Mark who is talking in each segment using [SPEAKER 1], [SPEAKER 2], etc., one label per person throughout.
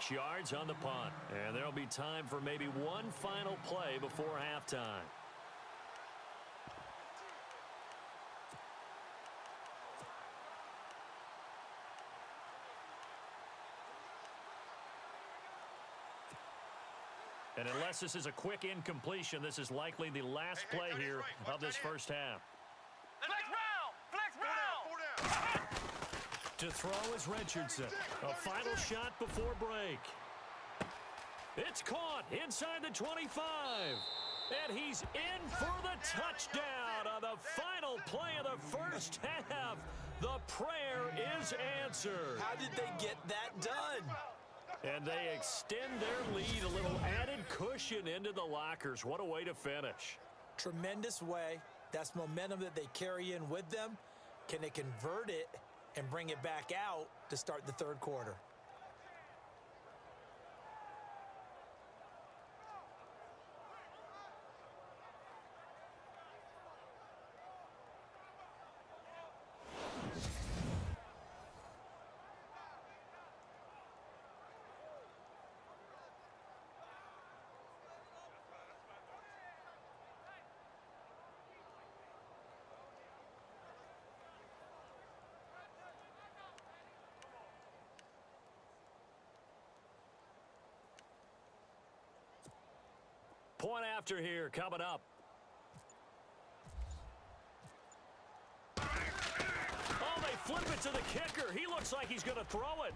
[SPEAKER 1] Yards on the punt. And there'll be time for maybe one final play before halftime. And unless this is a quick incompletion, this is likely the last play here of this first half.
[SPEAKER 2] Flex round! Flex round!
[SPEAKER 1] To throw is Richardson. A final shot before break. It's caught inside the 25. And he's in for the touchdown on the final play of the first half. The prayer is answered.
[SPEAKER 3] How did they get that done?
[SPEAKER 1] And they extend their lead, a little added cushion into the lockers. What a way to finish.
[SPEAKER 3] Tremendous way. That's momentum that they carry in with them. Can they convert it and bring it back out to start the third quarter?
[SPEAKER 1] Point after here coming up. Oh, they flip it to the kicker. He looks like he's going to throw it.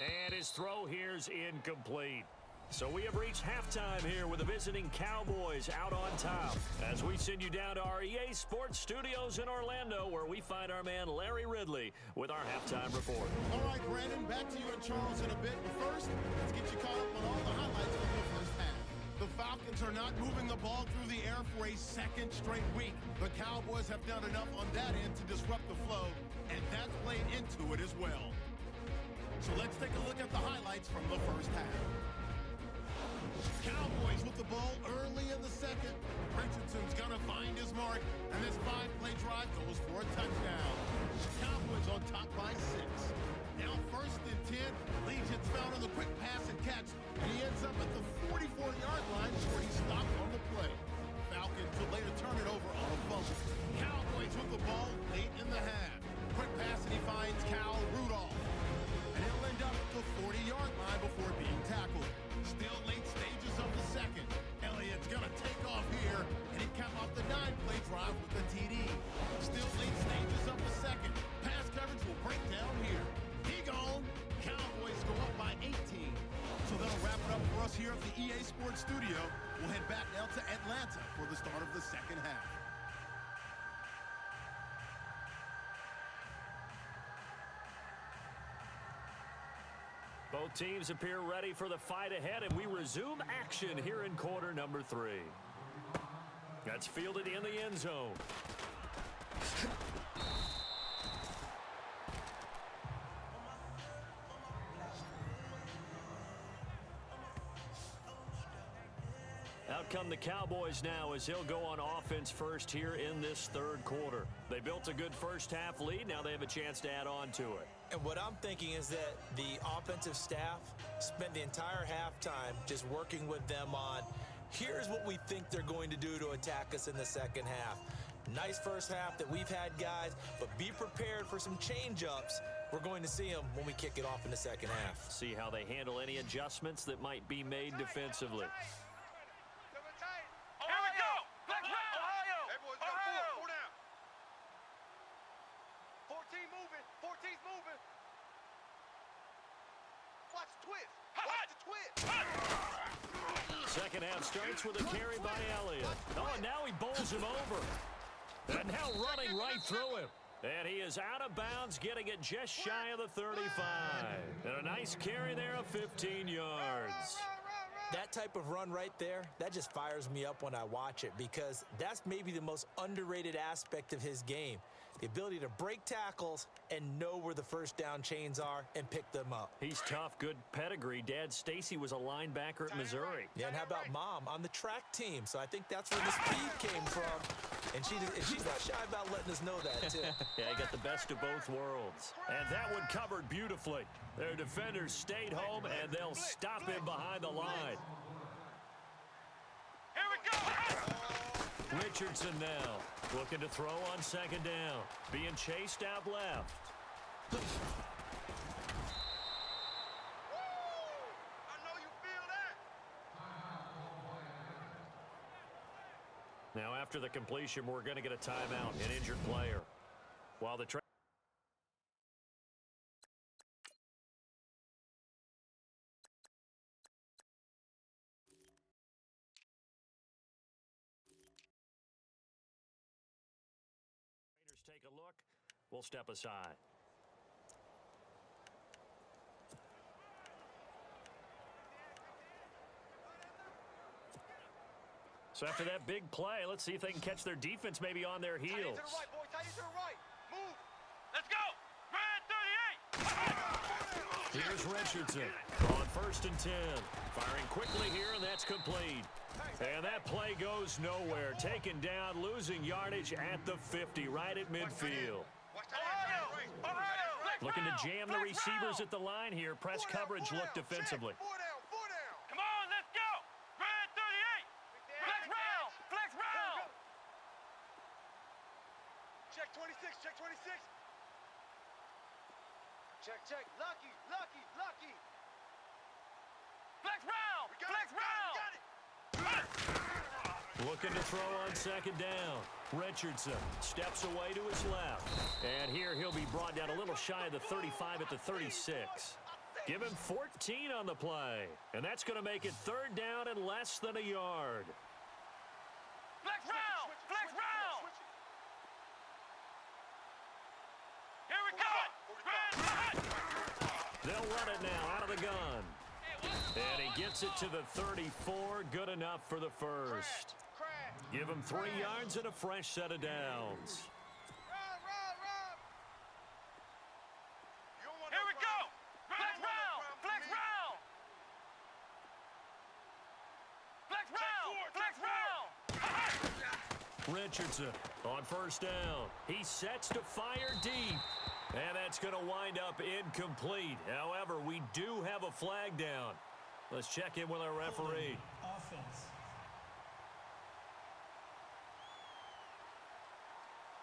[SPEAKER 1] And his throw here's incomplete. So we have reached halftime here with the visiting Cowboys out on top. As we send you down to our EA Sports Studios in Orlando, where we find our man Larry Ridley with our halftime report.
[SPEAKER 4] All right, Brandon, back to you and Charles in a bit. But first, let's get you caught up on all the highlights from the first half. The Falcons are not moving the ball through the air for a second straight week. The Cowboys have done enough on that end to disrupt the flow, and that's played into it as well. So let's take a look at the highlights from the first half. Cowboys with the ball early in the second. Richardson's going to find his mark, and this 5-play drive goes for a touchdown. Cowboys on top by 6. Now 1st and 10. Legion's found on the quick pass and catch, and he ends up at the 44-yard line where he stopped on the play. Falcons will later turn it over on a fumble. Cowboys with the ball late in the half. Quick pass, and he finds Cal Rudolph. And he'll end up at the 40-yard line before being tackled. Still late stages of the second. Elliott's going to take off here, and he cap off the 9-play drive with the TD. Still late stages of the second. Pass coverage will break down here. He gone. Cowboys go up by 18. So that'll wrap it up for us here at the EA Sports Studio. We'll head back now to Atlanta for the start of the second half.
[SPEAKER 1] Both teams appear ready for the fight ahead, and we resume action here in quarter number 3. That's fielded in the end zone. Out come the Cowboys now as he'll go on offense first here in this third quarter. They built a good first half lead. Now they have a chance to add on to it.
[SPEAKER 3] And what I'm thinking is that the offensive staff spent the entire halftime just working with them on, here's what we think they're going to do to attack us in the second half. Nice first half that we've had, guys, but be prepared for some change-ups. We're going to see them when we kick it off in the second half.
[SPEAKER 1] See how they handle any adjustments that might be made defensively. Second half starts with a carry by Elliott. Oh, and now he bowls him over. And now running right through him. And he is out of bounds, getting it just shy of the 35. And a nice carry there of 15 yards.
[SPEAKER 3] That type of run right there, that just fires me up when I watch it because that's maybe the most underrated aspect of his game. The ability to break tackles and know where the first down chains are and pick them up.
[SPEAKER 1] He's tough, good pedigree. Dad Stacy was a linebacker at Missouri.
[SPEAKER 3] Yeah, and how about Mom on the track team? So I think that's where the speed came from. And she's not shy about letting us know that, too.
[SPEAKER 1] Yeah, you got the best of both worlds. And that one covered beautifully. Their defenders stayed home, and they'll stop him behind the line.
[SPEAKER 2] Here we go.
[SPEAKER 1] Richardson now looking to throw on second down. Being chased out left.
[SPEAKER 2] I know you feel that.
[SPEAKER 1] Now, after the completion, we're going to get a timeout, an injured player. While the trainers take a look, we'll step aside. So after that big play, let's see if they can catch their defense maybe on their heels.
[SPEAKER 2] Tie you to the right, boy. Tie you to the right. Move. Let's go. Red 38.
[SPEAKER 1] Here's Richardson on 1st and 10. Firing quickly here, and that's complete. And that play goes nowhere. Taken down, losing yardage at the 50, right at midfield.
[SPEAKER 2] Ohio.
[SPEAKER 1] Looking to jam the receivers at the line here. Press coverage look defensively.
[SPEAKER 2] Four down. Come on, let's go. Red 38. Flex round. Check 26. Check. Lucky. Flex round. Got it.
[SPEAKER 1] Looking to throw on second down. Richardson steps away to his left. And here he'll be brought down a little shy of the 35 at the 36. Give him 14 on the play. And that's going to make it 3rd down and less than a yard.
[SPEAKER 2] Flex round. Here we go.
[SPEAKER 1] They'll run it now out of the gun. And he gets it to the 34. Good enough for the first. Give him 3 yards and a fresh set of downs.
[SPEAKER 2] Here we go. Flex round.
[SPEAKER 1] Richardson on 1st down. He sets to fire deep. And that's going to wind up incomplete. However, we do have a flag down. Let's check in with our referee.
[SPEAKER 5] Offense.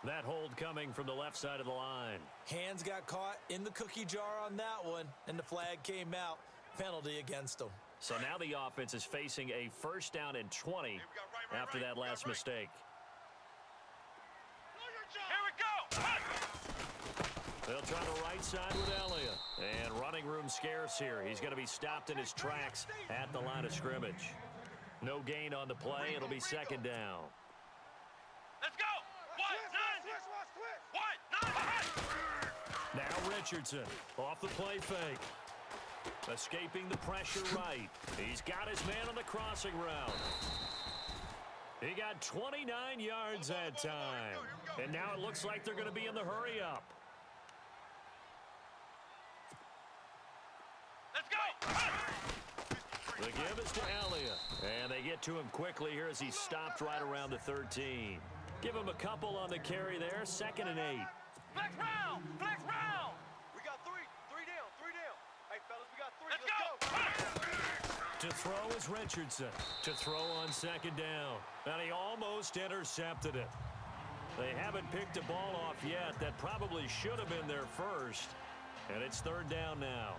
[SPEAKER 1] That hold coming from the left side of the line.
[SPEAKER 3] Hands got caught in the cookie jar on that one, and the flag came out. Penalty against them.
[SPEAKER 1] So now the offense is facing a 1st down and 20 after that last mistake.
[SPEAKER 2] Here we go.
[SPEAKER 1] They'll try the right side with Elliott. And running room scarce here. He's going to be stopped in his tracks at the line of scrimmage. No gain on the play. It'll be 2nd down.
[SPEAKER 2] Let's go.
[SPEAKER 1] Now Richardson off the play fake. Escaping the pressure right. He's got his man on the crossing route. He got 29 yards that time. And now it looks like they're going to be in the hurry up.
[SPEAKER 2] Let's go.
[SPEAKER 1] The give is to Elliott. And they get to him quickly here as he's stopped right around the 13. Give him a couple on the carry there. 2nd and 8.
[SPEAKER 2] Flex round. We got 3 down. Hey, fellas, we got 3. Let's go.
[SPEAKER 1] To throw is Richardson. To throw on 2nd down. And he almost intercepted it. They haven't picked a ball off yet. That probably should have been their first. And it's 3rd down now.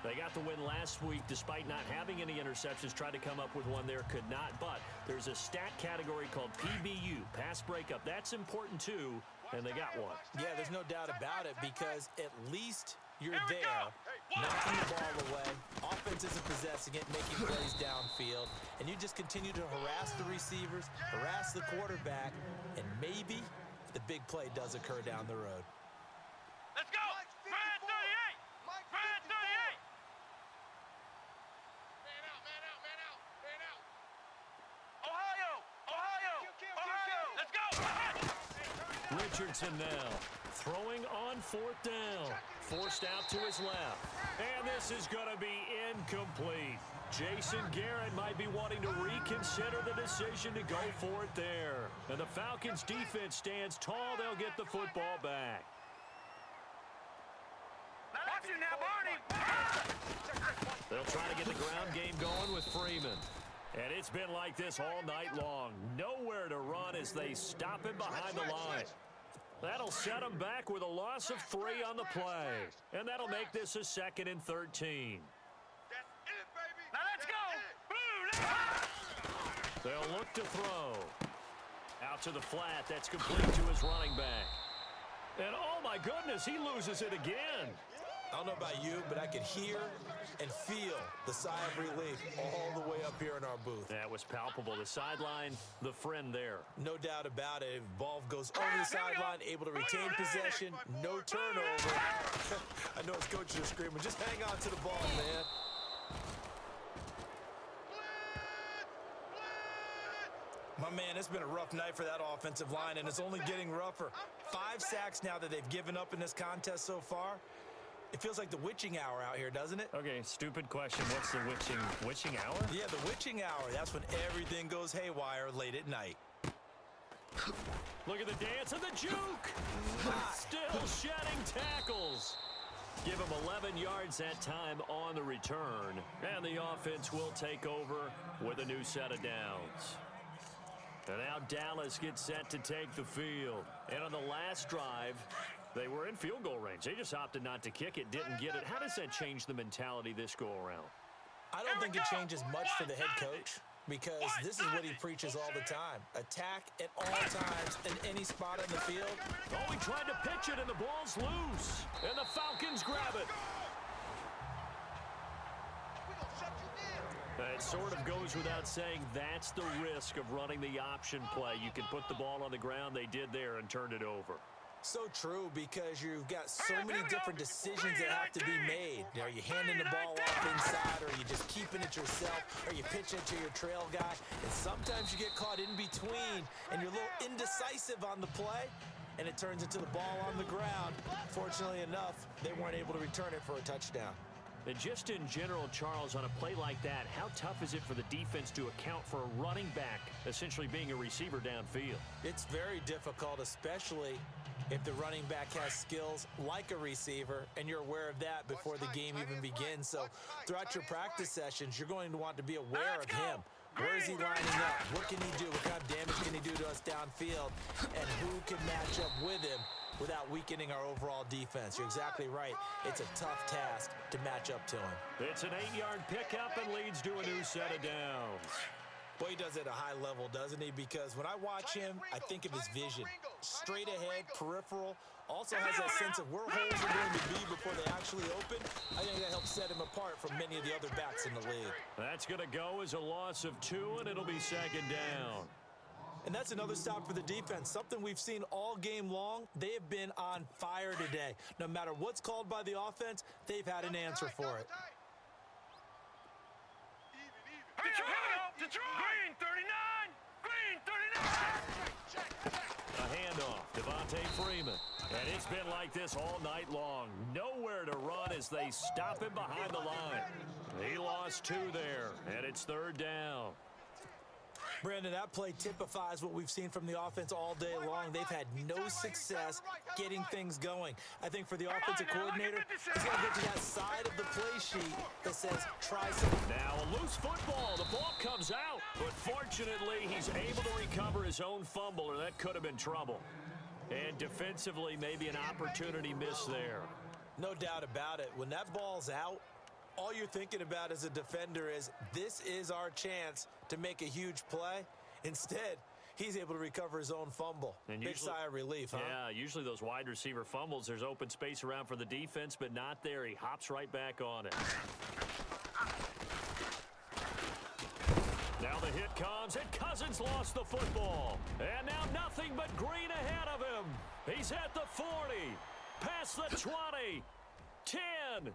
[SPEAKER 1] They got the win last week despite not having any interceptions. Tried to come up with one there, could not. But there's a stat category called PBU, pass breakup. That's important too, and they got one.
[SPEAKER 3] Yeah, there's no doubt about it because at least you're there, knocking the ball away. Offense isn't possessing it, making plays downfield. And you just continue to harass the receivers, harass the quarterback, and maybe the big play does occur down the road.
[SPEAKER 2] Let's go. Red 38. Ohio. Let's go.
[SPEAKER 1] Hutchinson now. Throwing on 4th down. Forced out to his left. And this is going to be incomplete. Jason Garrett might be wanting to reconsider the decision to go for it there. And the Falcons defense stands tall. They'll get the football back.
[SPEAKER 2] Watch it now, Barney.
[SPEAKER 1] They'll try to get the ground game going with Freeman. And it's been like this all night long. Nowhere to run as they stop him behind the line. That'll set him back with a loss of 3 on the play. And that'll make this a 2nd and 13.
[SPEAKER 2] That's it, baby. Now let's go. Boom.
[SPEAKER 1] They'll look to throw. Out to the flat. That's complete to his running back. And oh my goodness, he loses it again.
[SPEAKER 3] I don't know about you, but I could hear and feel the sigh of relief all the way up here in our booth.
[SPEAKER 1] That was palpable. The sideline, the friend there.
[SPEAKER 3] No doubt about it. Ball goes over the sideline, able to retain possession, no turnover. I know his coaches are screaming, just hang on to the ball, man. My man, it's been a rough night for that offensive line, and it's only getting rougher. 5 sacks now that they've given up in this contest so far. It feels like the witching hour out here, doesn't it?
[SPEAKER 1] Okay, stupid question. What's the witching hour?
[SPEAKER 3] Yeah, the witching hour. That's when everything goes haywire late at night.
[SPEAKER 1] Look at the dance and the juke. Still shedding tackles. Give him 11 yards that time on the return. And the offense will take over with a new set of downs. And now Dallas gets set to take the field. And on the last drive, they were in field goal range. They just opted not to kick it, didn't get it. How does that change the mentality this go-around?
[SPEAKER 3] I don't think it changes much for the head coach because this is what he preaches all the time. Attack at all times in any spot on the field.
[SPEAKER 1] Oh, he tried to pitch it, and the ball's loose. And the Falcons grab it. It sort of goes without saying that's the risk of running the option play. You can put the ball on the ground. They did there and turned it over.
[SPEAKER 3] So true, because you've got so many different decisions that have to be made. Are you handing the ball off inside, or are you just keeping it yourself, or you pitch it to your trail guy? And sometimes you get caught in between, and you're a little indecisive on the play, and it turns into the ball on the ground. Fortunately enough, they weren't able to return it for a touchdown.
[SPEAKER 1] And just in general, Charles, on a play like that, how tough is it for the defense to account for a running back essentially being a receiver downfield?
[SPEAKER 3] It's very difficult, especially if the running back has skills like a receiver, and you're aware of that before the game even begins. So throughout your practice sessions, you're going to want to be aware of him. Where is he lining up? What can he do? What kind of damage can he do to us downfield? And who can match up with him without weakening our overall defense? You're exactly right. It's a tough task to match up to him.
[SPEAKER 1] It's an 8-yard pickup and leads to a new set of downs.
[SPEAKER 3] Boy, he does it at a high level, doesn't he? Because when I watch him, I think of his vision. Straight ahead, peripheral. Also has that sense of where holes are going to be before they actually open. I think that helps set him apart from many of the other backs in the league.
[SPEAKER 1] That's going to go as a loss of 2, and it'll be 2nd down.
[SPEAKER 3] And that's another stop for the defense. Something we've seen all game long. They have been on fire today. No matter what's called by the offense, they've had an answer for it.
[SPEAKER 2] Detroit! Green 39! Green 39!
[SPEAKER 1] A handoff, Devontae Freeman. And it's been like this all night long. Nowhere to run as they stop him behind the line. He lost 2 there, and it's 3rd down.
[SPEAKER 3] Brandon, that play typifies what we've seen from the offense all day long. They've had no success getting things going. I think for the offensive coordinator, he's got to get to that side of the play sheet that says, try something.
[SPEAKER 1] Now a loose football. The ball comes out. But fortunately, he's able to recover his own fumble, or that could have been trouble. And defensively, maybe an opportunity missed there.
[SPEAKER 3] No doubt about it. When that ball's out, all you're thinking about as a defender is, this is our chance to make a huge play. Instead, he's able to recover his own fumble. And big sigh of relief, huh?
[SPEAKER 1] Yeah, usually those wide receiver fumbles, there's open space around for the defense, but not there. He hops right back on it. Now the hit comes, and Cousins lost the football. And now nothing but green ahead of him. He's at the 40, past the 20, 10.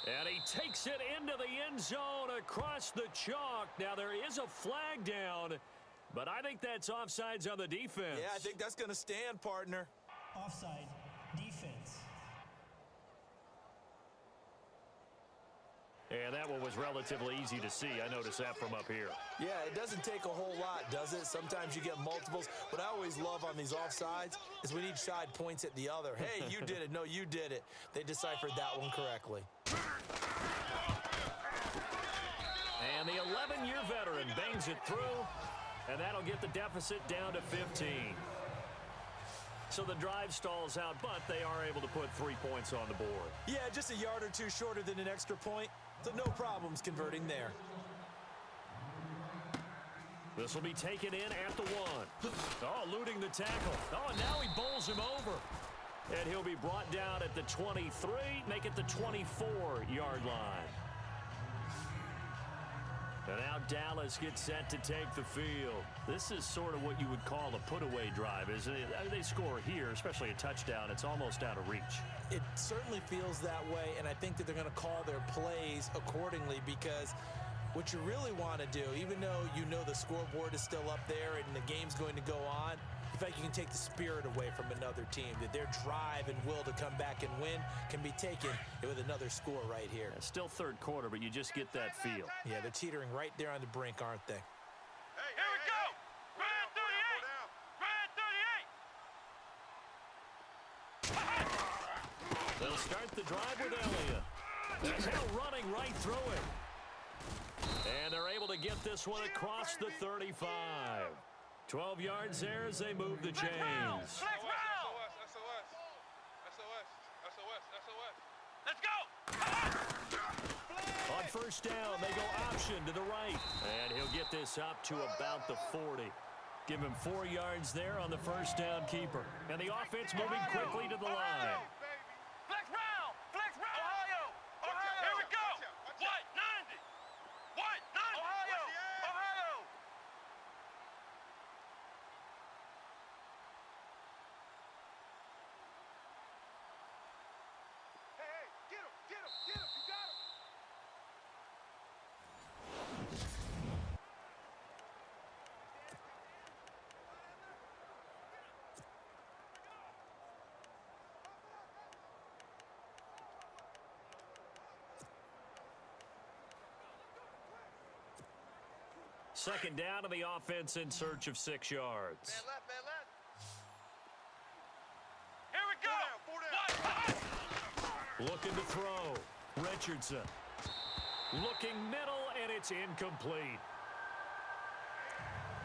[SPEAKER 1] And he takes it into the end zone across the chalk. Now there is a flag down, But I think that's offsides on the defense.
[SPEAKER 3] Yeah, I think that's going to stand, partner.
[SPEAKER 5] Offside, defense.
[SPEAKER 1] And that one was relatively easy to see. I noticed that from up here.
[SPEAKER 3] Yeah, it doesn't take a whole lot, does it? Sometimes you get multiples. What I always love on these offsides is when each side points at the other. Hey, you did it. No, you did it. They deciphered that one correctly.
[SPEAKER 1] And the 11-year veteran bangs it through, and that'll get the deficit down to 15. So the drive stalls out, but they are able to put 3 points on the board.
[SPEAKER 3] Yeah, just a yard or two shorter than an extra point, so no problems converting there.
[SPEAKER 1] This will be taken in at the 1. Oh, eluding the tackle. Oh, and now he bowls him over. And he'll be brought down at the 23, make it the 24-yard line. And now Dallas gets set to take the field. This is sort of what you would call a put-away drive, isn't it? They score here, especially a touchdown. It's almost out of reach.
[SPEAKER 3] It certainly feels that way, and I think that they're going to call their plays accordingly because what you really want to do, even though you know the scoreboard is still up there and the game's going to go on, in fact, you can take the spirit away from another team, that their drive and will to come back and win can be taken with another score right here.
[SPEAKER 1] Yeah, still third quarter, but you just get that feel.
[SPEAKER 3] Yeah, they're teetering right there on the brink, aren't they?
[SPEAKER 2] Hey, here we go. Red 38. Red 38.
[SPEAKER 1] They'll start the drive with Elliott. He's now running right through it. And they're able to get this one across the 35. 12 yards there as they move the chains.
[SPEAKER 2] SOS. Let's go.
[SPEAKER 1] On first down, they go option to the right. And he'll get this up to about the 40. Give him 4 yards there on the first down keeper. And the offense moving quickly to the line.
[SPEAKER 2] Flex round. Ohio. Here we go. What? 90. What? 90. Ohio. Hey, get him. You got him.
[SPEAKER 1] Second down to the offense in search of 6 yards.
[SPEAKER 2] Man left. Here we go. 4 down.
[SPEAKER 1] Looking to throw. Richardson. Looking middle, and it's incomplete.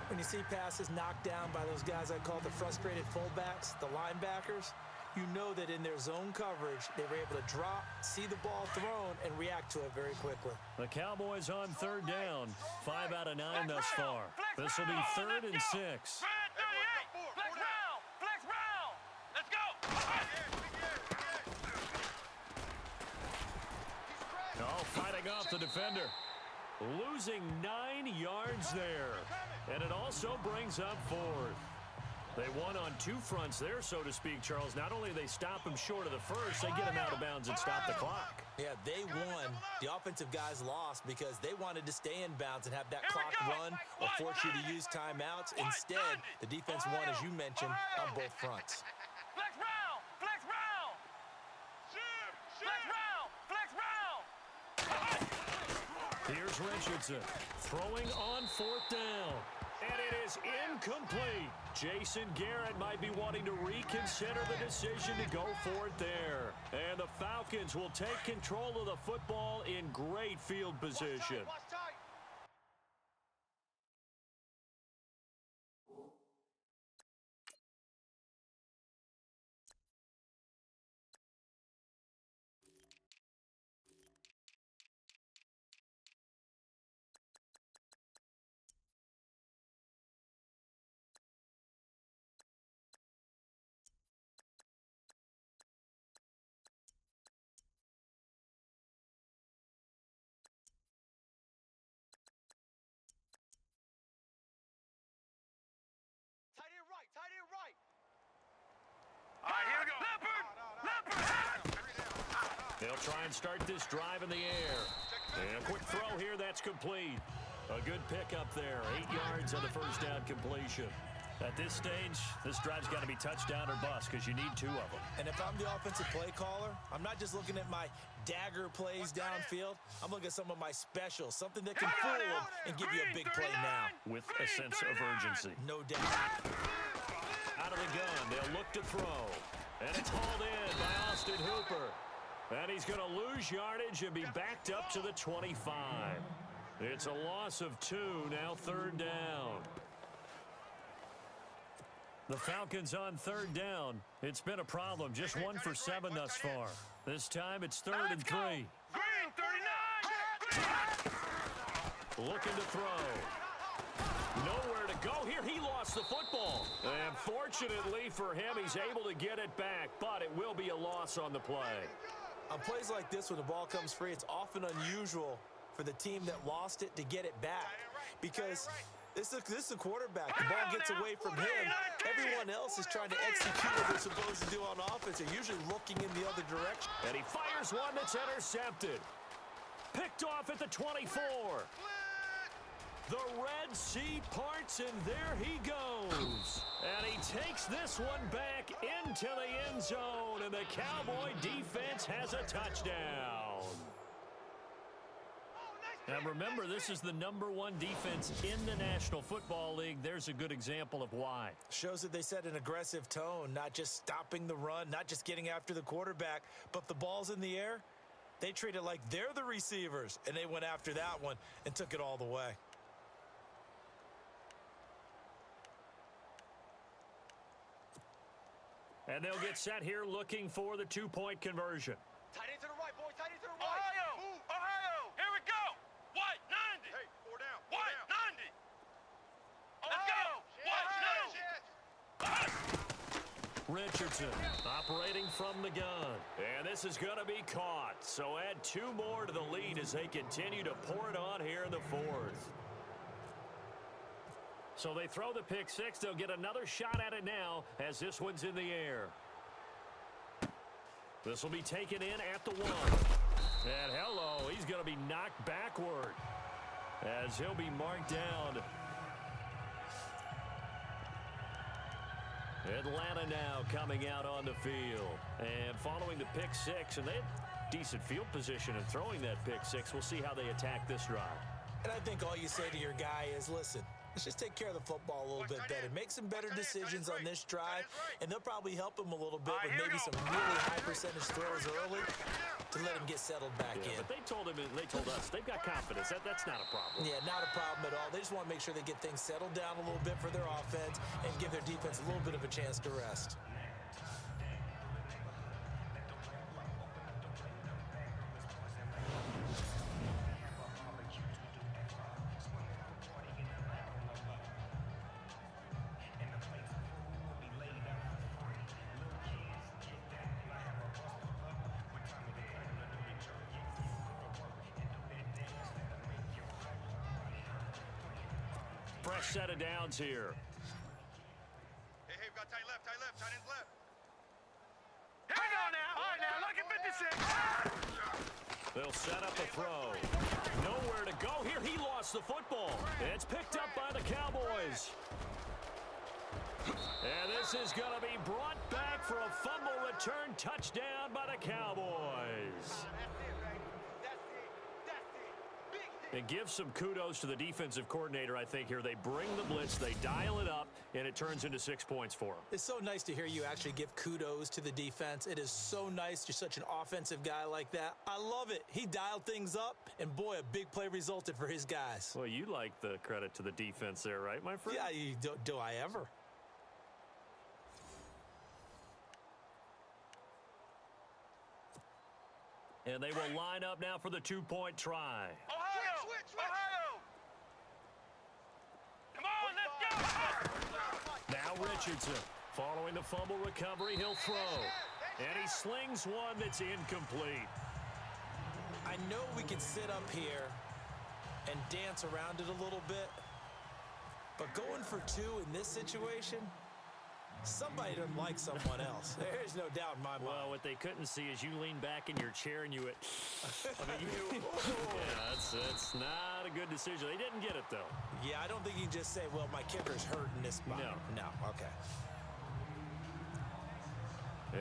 [SPEAKER 3] When you see passes knocked down by those guys I call the frustrated fullbacks, the linebackers, you know that in their zone coverage, they were able to drop, see the ball thrown, and react to it very quickly.
[SPEAKER 1] The Cowboys on third down. 5 out of 9 thus far. This will be 3rd and 6.
[SPEAKER 2] Red 38. Flex round. Let's go.
[SPEAKER 1] Oh, fighting off the defender. Losing 9 yards there. And it also brings up 4th. They won on 2 fronts there, so to speak, Charles. Not only do they stop him short of the first, they get him out of bounds and stop the clock.
[SPEAKER 3] Yeah, they won. The offensive guys lost because they wanted to stay in bounds and have that clock run or force you to use timeouts. Instead, the defense won, as you mentioned, on both fronts.
[SPEAKER 2] Flex round.
[SPEAKER 1] Here's Richardson throwing on 4th down. And it is incomplete. Jason Garrett might be wanting to reconsider the decision to go for it there. And the Falcons will take control of the football in great field position.
[SPEAKER 2] Watch tight. Tight end right. All right, here we go. Leopard.
[SPEAKER 1] They'll try and start this drive in the air. And a quick throw here, that's complete. A good pickup there. 8 yards on the first down completion. At this stage, this drive's got to be touchdown or bust because you need 2 of them.
[SPEAKER 3] And if I'm the offensive play caller, I'm not just looking at my dagger plays downfield. I'm looking at some of my specials, something that can fool them and give you a big play now.
[SPEAKER 1] With a sense of urgency.
[SPEAKER 3] No doubt.
[SPEAKER 1] Out of the gun, they'll look to throw. And it's hauled in by Austin Hooper. And he's going to lose yardage and be backed up to the 25. It's a loss of 2, now 3rd down. The Falcons on 3rd down. It's been a problem. Just 1 for 7 thus far. This time it's 3rd and 3.
[SPEAKER 2] Green, 39.
[SPEAKER 1] Looking to throw. Nowhere to go here. He lost the football. And fortunately for him, he's able to get it back. But it will be a loss on the play.
[SPEAKER 3] On plays like this, when the ball comes free, it's often unusual for the team that lost it to get it back. Because this is a quarterback. The ball gets away from him. Everyone else is trying to execute what they're supposed to do on offense. They're usually looking in the other direction.
[SPEAKER 1] And he fires one that's intercepted. Picked off at the 24. The Red Sea parts, and there he goes. And he takes this one back into the end zone, and the Cowboy defense has a touchdown. And remember, this is the #1 defense in the National Football League. There's a good example of why.
[SPEAKER 3] Shows that they set an aggressive tone, not just stopping the run, not just getting after the quarterback, but if the ball's in the air, they treat it like they're the receivers, and they went after that one and took it all the way.
[SPEAKER 1] And they'll get set here looking for the 2-point conversion.
[SPEAKER 2] Tight end to the right, boy. Tight end to the right.
[SPEAKER 6] Ohio!
[SPEAKER 2] Move.
[SPEAKER 6] Ohio! Here we go! White, 90!
[SPEAKER 2] Hey, 4 down.
[SPEAKER 6] White, 90! Let's go! White, 90!
[SPEAKER 1] Richardson operating from the gun. And this is going to be caught. So add 2 more to the lead as they continue to pour it on here in the 4th. So they throw the pick 6. They'll get another shot at it now as this one's in the air. This will be taken in at the 1. And hello, he's going to be knocked backward as he'll be marked down. Atlanta now coming out on the field. And following the pick 6, and they had decent field position in throwing that pick 6. We'll see how they attack this drive.
[SPEAKER 3] And I think all you say to your guy is, listen, let's just take care of the football a little bit better. Make some better decisions on this drive, and they'll probably help him a little bit with maybe some really high percentage throws early to let him get settled back in.
[SPEAKER 1] But they told us they've got confidence. That's not a problem.
[SPEAKER 3] Yeah, not a problem at all. They just want to make sure they get things settled down a little bit for their offense and give their defense a little bit of a chance to rest.
[SPEAKER 1] Fresh set of downs here.
[SPEAKER 2] Hey, we've got tight ends left.
[SPEAKER 6] Hang on now! All right, now, look at 56!
[SPEAKER 1] They'll set up a throw. Nowhere to go here. He lost the football. It's picked up by the Cowboys. And this is going to be brought back for a fumble return touchdown by the Cowboys. And give some kudos to the defensive coordinator, I think, here. They bring the blitz, they dial it up, and it turns into 6 points for them.
[SPEAKER 3] It's so nice to hear you actually give kudos to the defense. It is so nice. You're such an offensive guy like that. I love it. He dialed things up, and boy, a big play resulted for his guys.
[SPEAKER 1] Well, you like the credit to the defense there, right, my friend?
[SPEAKER 3] Yeah, do I ever?
[SPEAKER 1] And they will line up now for the 2-point try.
[SPEAKER 6] Ohio!
[SPEAKER 2] Switch.
[SPEAKER 6] Ohio! Come on, let's go!
[SPEAKER 1] Now Richardson, following the fumble recovery, he'll throw. And he slings one that's incomplete.
[SPEAKER 3] I know we can sit up here and dance around it a little bit, but going for 2 in this situation, Somebody doesn't like someone else. There's no doubt in my mind.
[SPEAKER 1] Well, what they couldn't see is you lean back in your chair and you went, yeah, that's not a good decision. They didn't get it, though.
[SPEAKER 3] Yeah, I don't think you can just say, well, my kicker's hurt in this spot. No, okay.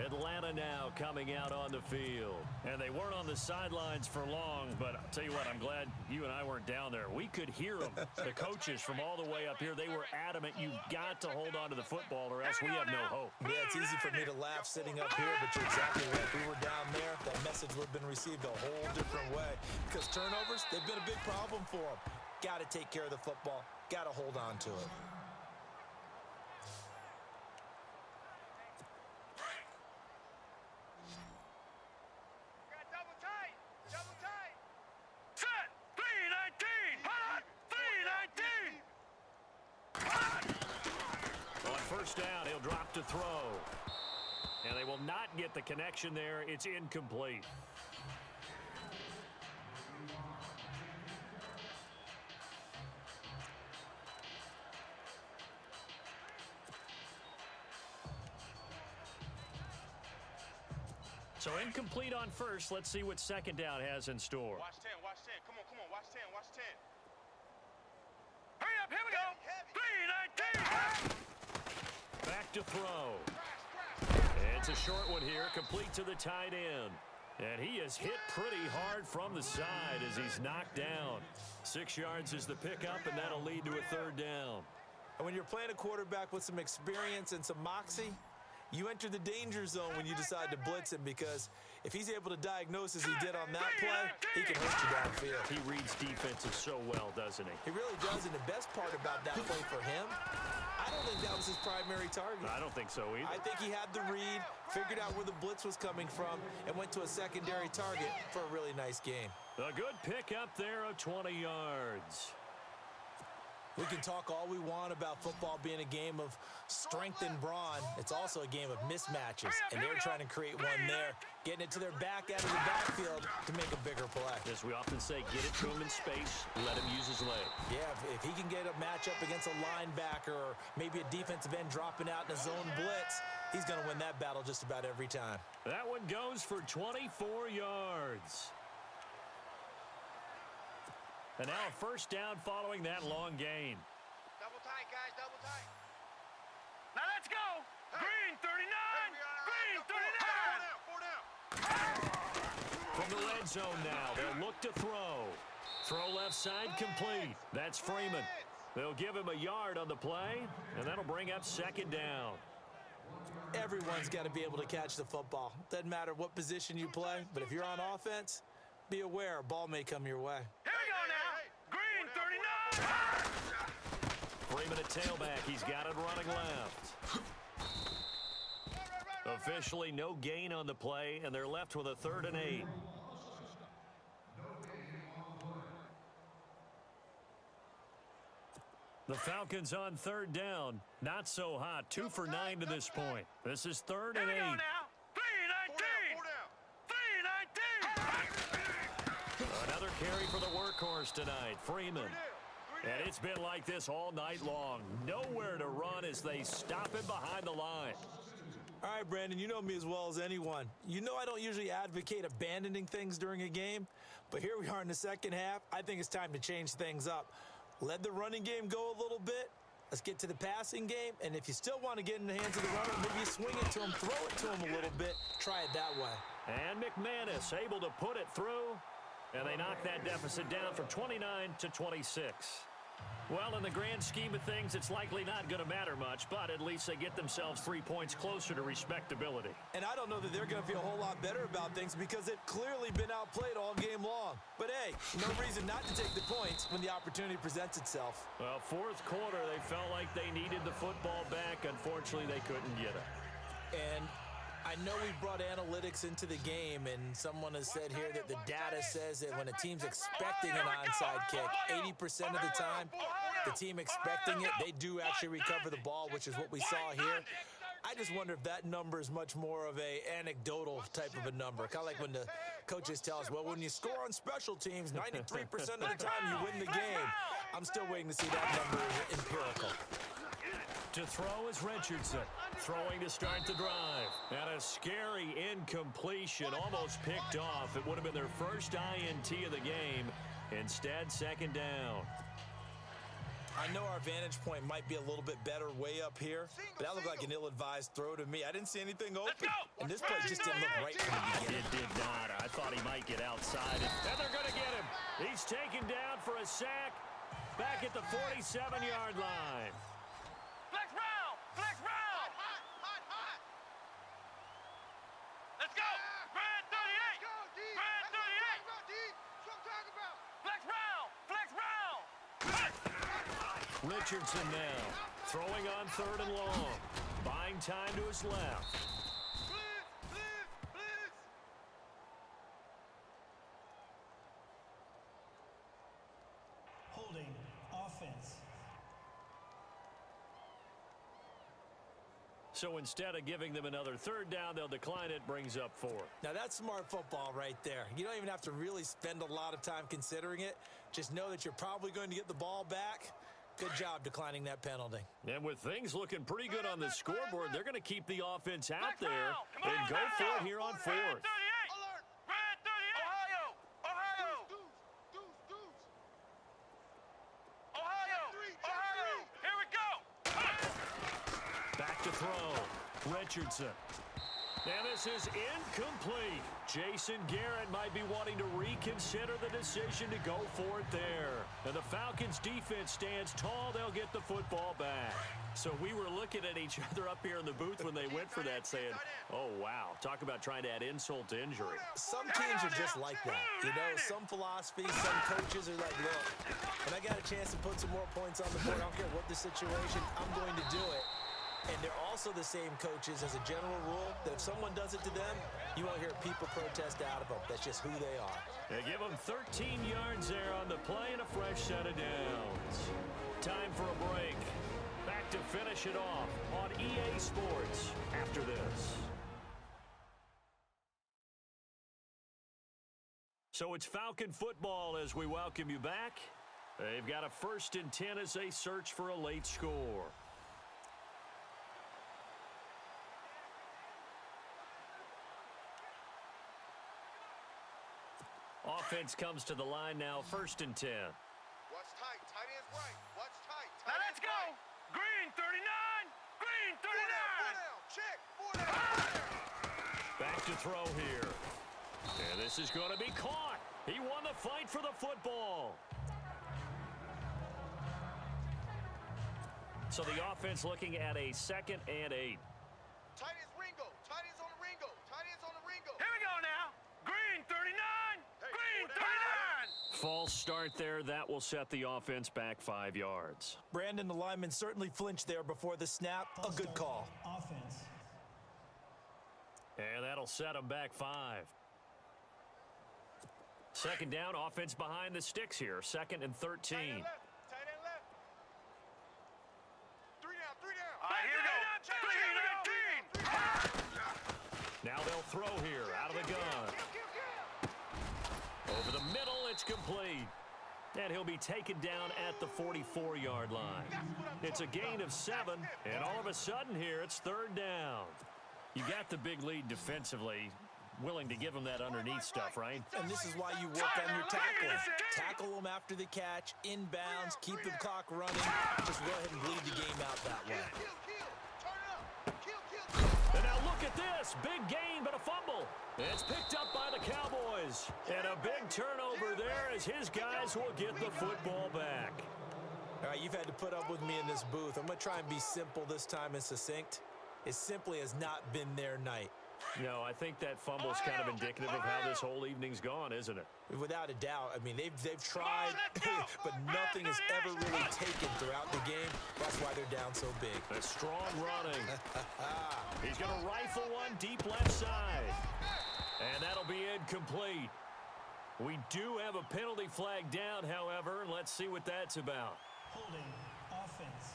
[SPEAKER 1] Atlanta now coming out on the field. And they weren't on the sidelines for long, but I'll tell you what, I'm glad you and I weren't down there. We could hear them, the coaches from all the way up here. They were adamant, you've got to hold on to the football or else we have no hope.
[SPEAKER 3] Yeah, it's easy for me to laugh sitting up here, but you're exactly right. If we were down there, that message would have been received a whole different way. Because turnovers, they've been a big problem for them. Got to take care of the football. Got to hold on to it.
[SPEAKER 1] First down, he'll drop to throw. And they will not get the connection there. It's incomplete. So incomplete on first. Let's see what second down has in store.
[SPEAKER 6] Watch 10, watch 10. Come on, watch 10, watch 10. Hurry up, here we go. 3-19.
[SPEAKER 1] Back to throw. It's a short one here, complete to the tight end. And he is hit pretty hard from the side as he's knocked down. 6 yards is the pickup, and that'll lead to a third down.
[SPEAKER 3] And when you're playing a quarterback with some experience and some moxie, you enter the danger zone when you decide to blitz him, because if he's able to diagnose as he did on that play, he can hurt you downfield.
[SPEAKER 1] He reads defenses so well, doesn't he?
[SPEAKER 3] He really does, and the best part about that play for him, I don't think that was his primary target.
[SPEAKER 1] I don't think so either.
[SPEAKER 3] I think he had the read, figured out where the blitz was coming from, and went to a secondary target for a really nice game.
[SPEAKER 1] A good pickup there of 20 yards.
[SPEAKER 3] We can talk all we want about football being a game of strength and brawn. It's also a game of mismatches, and they're trying to create one there, getting it to their back out of the backfield to make a bigger play.
[SPEAKER 1] As we often say, get it to him in space, let him use his leg.
[SPEAKER 3] Yeah, if he can get a matchup against a linebacker or maybe a defensive end dropping out in a zone blitz, he's going to win that battle just about every time.
[SPEAKER 1] That one goes for 24 yards. And now a first down following that long gain.
[SPEAKER 2] Double tight, guys, double tight.
[SPEAKER 6] Now let's go. Green 39. Green 39.
[SPEAKER 1] From the red zone now, they'll look to throw. Throw left side complete. That's Freeman. They'll give him a yard on the play, and that'll bring up second down.
[SPEAKER 3] Everyone's got to be able to catch the football. Doesn't matter what position you play, but if you're on offense, be aware a ball may come your way.
[SPEAKER 6] Here we go now. Green 39.
[SPEAKER 1] Freeman at tailback. He's got it running left. Officially no gain on the play, and they're left with a 3rd and 8. The Falcons on 3rd down. Not so hot. 2 for 9 to this point. This is 3rd and 8.
[SPEAKER 6] Here we go now. 3-19. 3-19.
[SPEAKER 1] Another carry for the workhorse tonight, Freeman. And it's been like this all night long. Nowhere to run as they stop him behind the line.
[SPEAKER 3] All right, Brandon, you know me as well as anyone. You know I don't usually advocate abandoning things during a game, but here we are in the second half. I think it's time to change things up. Let the running game go a little bit. Let's get to the passing game, and if you still want to get in the hands of the runner, maybe you swing it to him, throw it to him a little bit, try it that way.
[SPEAKER 1] And McManus able to put it through, and they knock that deficit down from 29 to 26. Well, in the grand scheme of things, it's likely not going to matter much, but at least they get themselves 3 points closer to respectability.
[SPEAKER 3] And I don't know that they're going to feel a whole lot better about things because they've clearly been outplayed all game long. But hey, no reason not to take the points when the opportunity presents itself.
[SPEAKER 1] Well, 4th quarter, they felt like they needed the football back. Unfortunately, they couldn't get it.
[SPEAKER 3] And I know we brought analytics into the game, and someone has said here that the data says that when a team's expecting an onside kick, 80% of the time, the team expecting it, they do actually recover the ball, which is what we saw here. I just wonder if that number is much more of a anecdotal type of a number. Kind of like when the coaches tell us, well, when you score on special teams, 93% of the time you win the game. I'm still waiting to see that number empirical.
[SPEAKER 1] to throw is Richardson. Throwing to start the drive. And a scary incompletion, almost picked off. It would have been their first INT of the game. Instead, second down.
[SPEAKER 3] I know our vantage point might be a little bit better way up here, but that looked like an ill-advised throw to me. I didn't see anything open. And this play just didn't look right from the beginning.
[SPEAKER 1] It did not. I thought he might get outside. And they're going to get him. He's taken down for a sack back at the 47-yard line.
[SPEAKER 6] Flex round! Flex round!
[SPEAKER 2] Hot, hot, hot.
[SPEAKER 6] Let's go! Brand 38!
[SPEAKER 2] Go, D.
[SPEAKER 6] Brand 38!
[SPEAKER 2] That's what I'm talking about.
[SPEAKER 6] Flex round! Flex round!
[SPEAKER 1] Richardson now throwing on third and long. Buying time to his left.
[SPEAKER 2] Blitz, blitz, blitz.
[SPEAKER 5] Holding. Offense.
[SPEAKER 1] So instead of giving them another third down, they'll decline it, brings up fourth.
[SPEAKER 3] Now, that's smart football right there. You don't even have to really spend a lot of time considering it. Just know that you're probably going to get the ball back. Good job declining that penalty.
[SPEAKER 1] And with things looking pretty good on the scoreboard, they're going to keep the offense out there and go for it here on fourth.
[SPEAKER 6] Brand 38!
[SPEAKER 2] Alert.
[SPEAKER 6] Brand 38! Ohio! Ohio!
[SPEAKER 2] Deuce, deuce, deuce.
[SPEAKER 6] Ohio!
[SPEAKER 2] Check
[SPEAKER 6] Ohio!
[SPEAKER 2] three.
[SPEAKER 6] Here we go!
[SPEAKER 1] Back to throw. Richardson. And this is incomplete. Jason Garrett might be wanting to reconsider the decision to go for it there. And the Falcons defense stands tall. They'll get the football back. So we were looking at each other up here in the booth when they went for that saying, oh, wow, talk about trying to add insult to injury.
[SPEAKER 3] Some teams are just like that. You know, some philosophies, some coaches are like, look, when I got a chance to put some more points on the board, I don't care what the situation, I'm going to do it. And they're also the same coaches as a general rule that if someone does it to them, you won't hear people protest out of them. That's just who they are.
[SPEAKER 1] They give them 13 yards there on the play and a fresh set of downs. Time for a break. Back to finish it off on EA Sports after this. So it's Falcon football as we welcome you back. They've got a 1st and 10 as they search for a late score. Offense comes to the line now, 1st and 10.
[SPEAKER 2] Watch tight. Tight end's right. Watch tight.
[SPEAKER 6] Now
[SPEAKER 2] Tight
[SPEAKER 6] let's
[SPEAKER 2] end's
[SPEAKER 6] go!
[SPEAKER 2] right.
[SPEAKER 6] Green 39! Green 39!
[SPEAKER 2] Four down. Check. 4 down.
[SPEAKER 1] Back to throw here. And this is going to be caught. He won the fight for the football. So the offense looking at a 2nd and 8.
[SPEAKER 2] Tight end's Ringo. Tight end's on the Ringo. Tight end's on the Ringo.
[SPEAKER 6] Here we go now! Green 39! Green 39!
[SPEAKER 1] False start there. That will set the offense back 5 yards.
[SPEAKER 3] Brandon, the lineman certainly flinched there before the snap. A good call.
[SPEAKER 5] Offense.
[SPEAKER 1] And that'll set them back 5. 2nd down, offense behind the sticks here. 2nd and 13.
[SPEAKER 2] Tight end left. Tight end left. 3 down. 3 down.
[SPEAKER 6] All right, here we go! Green!
[SPEAKER 1] Now they'll throw here out of the gun. Over the middle, it's complete. And he'll be taken down at the 44-yard line. It's a gain of 7, and all of a sudden here, it's 3rd down. You got the big lead defensively, willing to give them that underneath stuff, right?
[SPEAKER 3] And this is why you work on your tackling. Tackle them after the catch, inbounds, keep the clock running. Just go ahead and bleed the game out that way.
[SPEAKER 2] Kill. Turn it up. Kill.
[SPEAKER 1] And now look at this. Big gain, but a fumble. It's picked up by the Cowboys. And a big turnover there as his guys will get the football back.
[SPEAKER 3] All right, you've had to put up with me in this booth. I'm going to try and be simple this time and succinct. It simply has not been their night.
[SPEAKER 1] No, I think that fumble is kind of indicative of how this whole evening's gone, isn't it?
[SPEAKER 3] Without a doubt. I mean, they've tried, but nothing has ever really taken throughout the game. That's why they're down so big.
[SPEAKER 1] A strong running. He's going to rifle one deep left side. And that'll be incomplete. We do have a penalty flag down, however. Let's see what that's about.
[SPEAKER 5] Holding. Offense.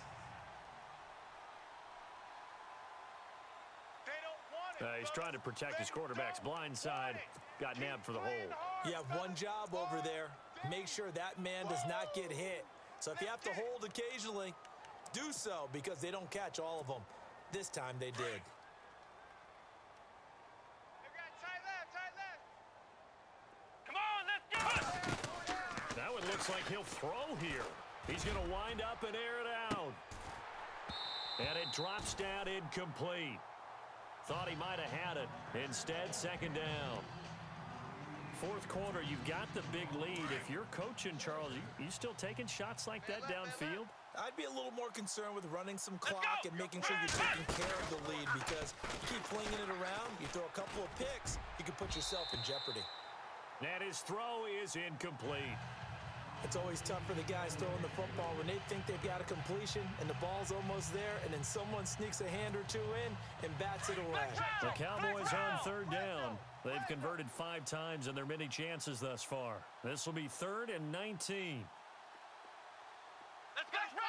[SPEAKER 2] They don't want it.
[SPEAKER 1] He's trying to protect his quarterback's blind side. Got nabbed for the hold.
[SPEAKER 3] You have one job over there. Make sure that man does not get hit. So if you have to hold occasionally, do so because they don't catch all of them. This time they did.
[SPEAKER 6] Come on, let's go!
[SPEAKER 1] Now it looks like he'll throw here. He's going to wind up and air it out. And it drops down incomplete. Thought he might have had it. Instead, second down. Fourth quarter, you've got the big lead. If you're coaching, Charles, you still taking shots like that downfield?
[SPEAKER 3] I'd be a little more concerned with running some clock and making sure you're taking care of the lead, because you keep flinging it around, you throw a couple of picks, you can put yourself in jeopardy.
[SPEAKER 1] And his throw is incomplete.
[SPEAKER 3] It's always tough for the guys throwing the football when they think they've got a completion and the ball's almost there, and then someone sneaks a hand or two in and bats it away.
[SPEAKER 1] The Cowboys on third down. They've converted 5 times in their many chances thus far. This will be 3rd and 19.
[SPEAKER 6] Let's flex round!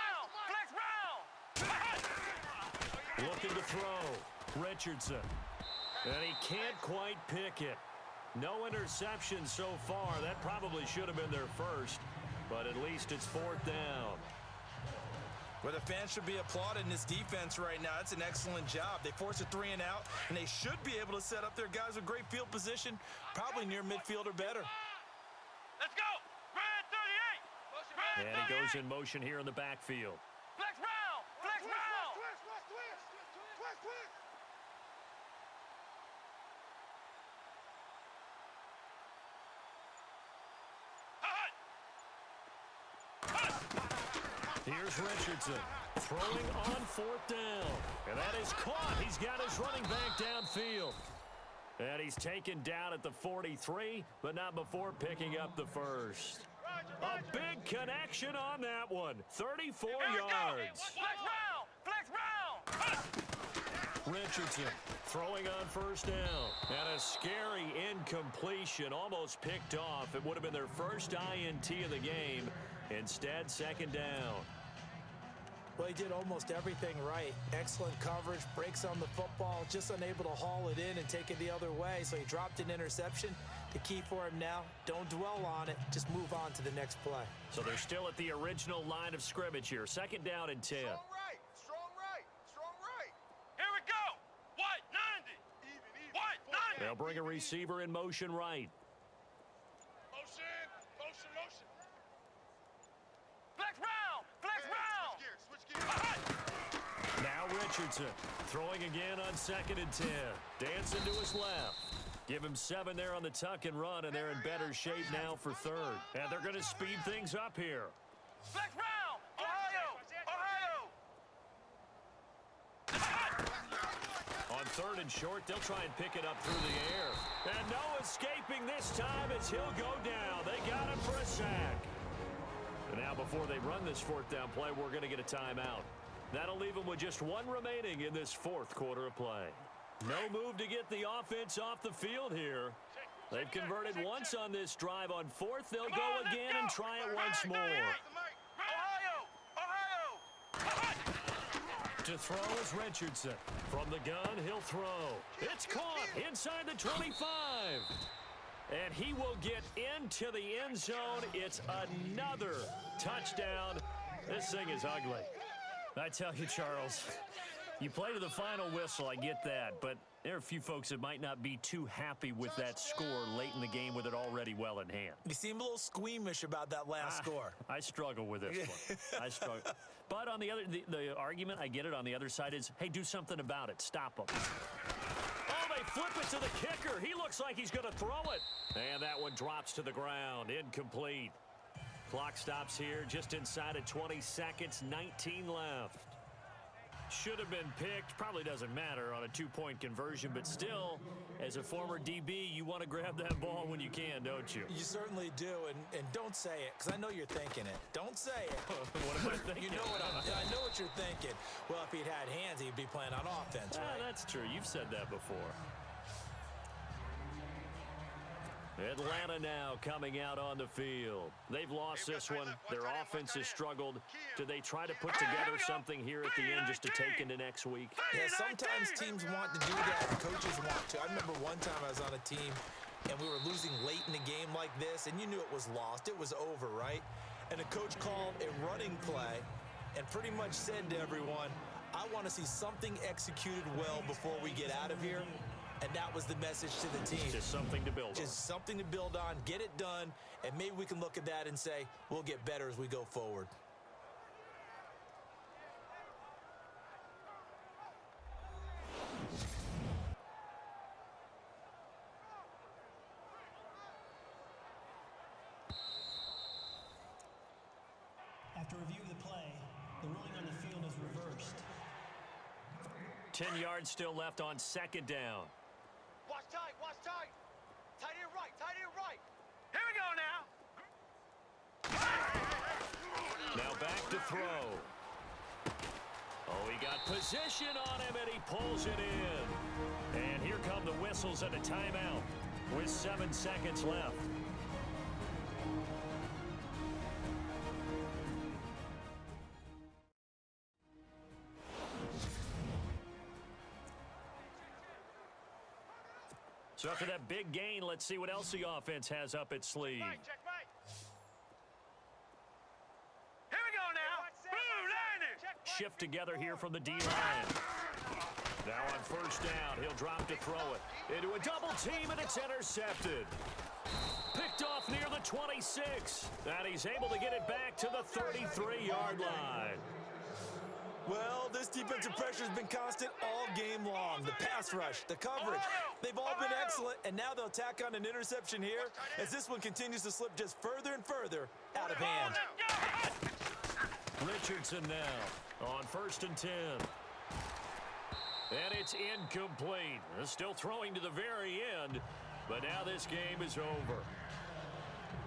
[SPEAKER 1] Looking to throw. Richardson. And he can't quite pick it. No interception so far. That probably should have been their first, but at least it's 4th down.
[SPEAKER 3] Well, the fans should be applauding this defense right now. It's an excellent job. They forced a 3 and out, and they should be able to set up their guys with great field position, probably near midfield or better.
[SPEAKER 6] Let's go! Red 38!
[SPEAKER 1] And he goes in motion here in the backfield.
[SPEAKER 6] Flex round! Flex round!
[SPEAKER 1] Here's Richardson throwing on 4th down. And that is caught. He's got his running back downfield. And he's taken down at the 43, but not before picking up the first. A big connection on that one. 34 yards.
[SPEAKER 6] Flex round! Flex round!
[SPEAKER 1] Richardson throwing on 1st down. And a scary incompletion, almost picked off. It would have been their first INT of the game. Instead, 2nd down.
[SPEAKER 3] Well, he did almost everything right. Excellent coverage, breaks on the football, just unable to haul it in and take it the other way, so he dropped an interception. The key for him now, don't dwell on it, just move on to the next play.
[SPEAKER 1] So they're still at the original line of scrimmage here. 2nd down and 10.
[SPEAKER 2] Strong right, strong right, strong right.
[SPEAKER 6] Here we go! White 90!
[SPEAKER 2] Even.
[SPEAKER 6] White 90!
[SPEAKER 1] They'll bring a receiver in motion right.
[SPEAKER 6] Motion! Flex round! Flex round!
[SPEAKER 2] Switch gears.
[SPEAKER 1] Now Richardson throwing again on 2nd and 10. Dancing to his left. Give him 7 there on the tuck and run, and they're in better shape now for 3rd. And they're going to speed things up here.
[SPEAKER 6] Flex round! Ohio!
[SPEAKER 1] On 3rd and short, they'll try and pick it up through the air. And no escaping this time as he'll go down. They got him for a sack. And now before they run this 4th down play, we're going to get a timeout. That'll leave them with just 1 remaining in this 4th quarter of play. No move to get the offense off the field here. They've converted once on this drive. On 4th, they'll go again and try it once more. To throw is Richardson. From the gun, he'll throw. It's caught inside the 25. And he will get into the end zone. It's another touchdown. This thing is ugly. I tell you, Charles, you play to the final whistle, I get that, but there are a few folks that might not be too happy with that score late in the game with it already well in hand.
[SPEAKER 3] You seem a little squeamish about that last score.
[SPEAKER 1] I struggle with this one. I struggle. But on the other, the argument, I get it, on the other side is, hey, do something about it. Stop them. Oh, they flip it to the kicker. He looks like he's going to throw it. And that one drops to the ground. Incomplete. Clock stops here just inside of 20 seconds, 19 left. Should have been picked. Probably doesn't matter on a 2-point conversion, but still, as a former DB, you want to grab that ball when you can, don't you?
[SPEAKER 3] You certainly do, and don't say it, because I know you're thinking it. Don't say it.
[SPEAKER 1] What am I thinking?
[SPEAKER 3] You know I know what you're thinking. Well, if he'd had hands, he'd be playing on offense, right?
[SPEAKER 1] That's true. You've said that before. Atlanta now coming out on the field. They've lost this one. Their offense has struggled. Do they try to put together something here at the end just to take into next week?
[SPEAKER 3] Yeah, sometimes teams want to do that. Coaches want to. I remember one time I was on a team, and we were losing late in a game like this, and you knew it was lost. It was over, right? And the coach called a running play and pretty much said to everyone, I want to see something executed well before we get out of here. And that was the message to the team.
[SPEAKER 1] Just something to build on.
[SPEAKER 3] Just something to build on, get it done, and maybe we can look at that and say, we'll get better as we go forward.
[SPEAKER 5] After review of the play, the ruling on the field is reversed.
[SPEAKER 1] 10 yards still left on second down.
[SPEAKER 2] Watch tight, watch tight. Tight end right, tight end right.
[SPEAKER 6] Here we go now.
[SPEAKER 1] Now back to throw. Oh, he got position on him, and he pulls it in. And here come the whistles and a timeout with 7 seconds left. So after that big gain, let's see what else the offense has up its sleeve.
[SPEAKER 2] Right, check right.
[SPEAKER 6] Here we go now. Blue line.
[SPEAKER 2] Check right.
[SPEAKER 1] Shift together here from the D-line. Now on first down, he'll drop to throw it. Into a double team, and it's intercepted. Picked off near the 26. And he's able to get it back to the 33-yard line.
[SPEAKER 3] Well, this defensive pressure has been constant all game long. The pass rush, the coverage, they've all been excellent, and now they'll tack on an interception here as this one continues to slip just further and further out of hand.
[SPEAKER 1] Richardson now on first and 10. And it's incomplete. Still throwing to the very end, but now this game is over.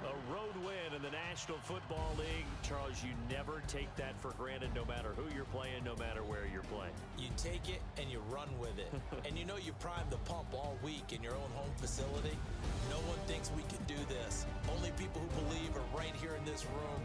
[SPEAKER 1] A road win in the National Football League. Charles, you never take that for granted, no matter who you're playing, no matter where you're playing.
[SPEAKER 3] You take it and you run with it. And you know you primed the pump all week in your own home facility. No one thinks we can do this. Only people who believe are right here in this room.